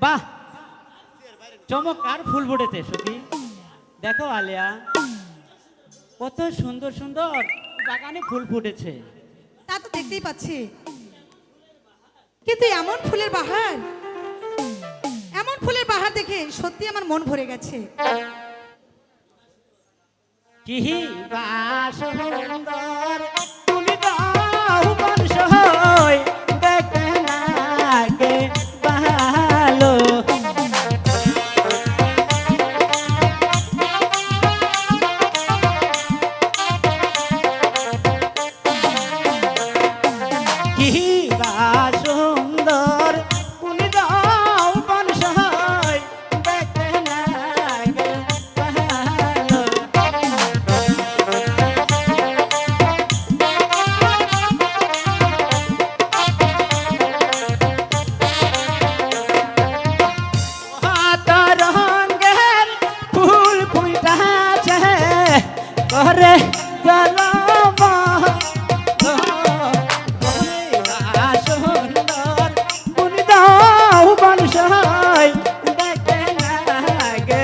বাহ, চমৎকার ফুল ফুটেছে সখী। দেখো আলিয়া, কত সুন্দর সুন্দর বাগানে ফুল ফুটেছে। তা তো দেখতেই পাচ্ছি, কিন্তু এমন ফুলের বাহার, এমন ফুলের বাহার দেখে সত্যি আমার মন ভরে গেছে। কি বা সুন্দর তুমি দাও বংশই, দেখতে লাগে ভালো। কি বা সুন্দর তুমি দাও বংশই, দেখতে লাগে ভালো। করে গেল সুন্দর পুনি দাও বংশই, দেখতে লাগে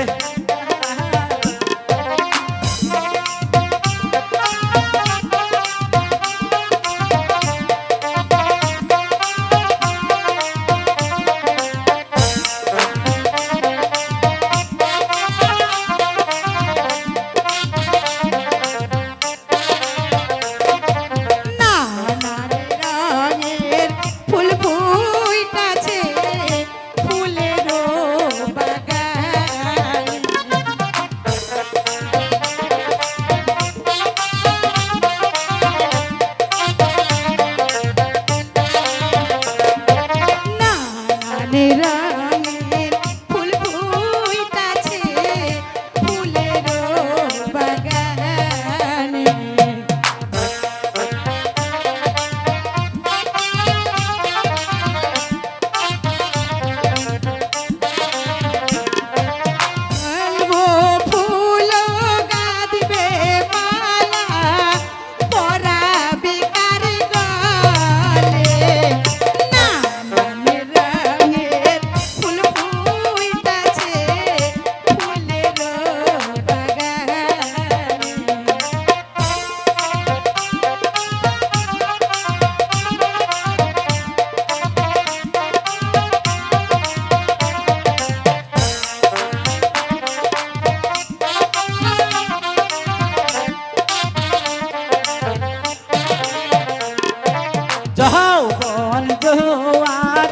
যৌবন জোয়ার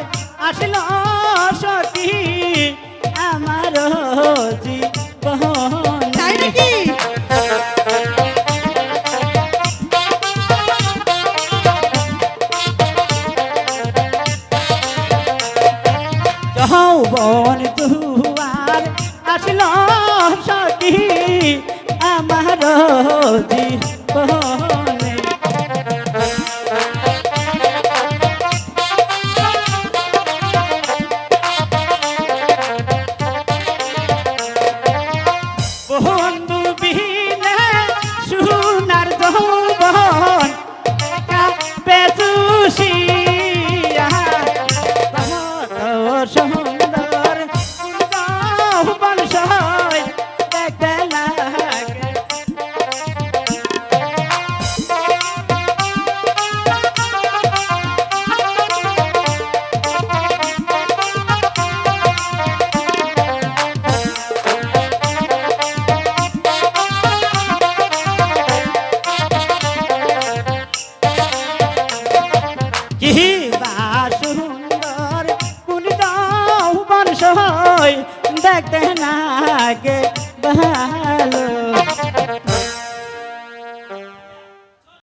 আসলো সখী আমার জীবন। তাই নাকি? যৌবন জোয়ার আসলো সখী আমার জীবনে। বন্ধু বিনে সোনার যৌবন বেচুষিয়া, সুন্দর বংশই, দেখতে লাগে কি বা সুন্দর কুনি দাও বংশই, দেখতে লাগে ভালো।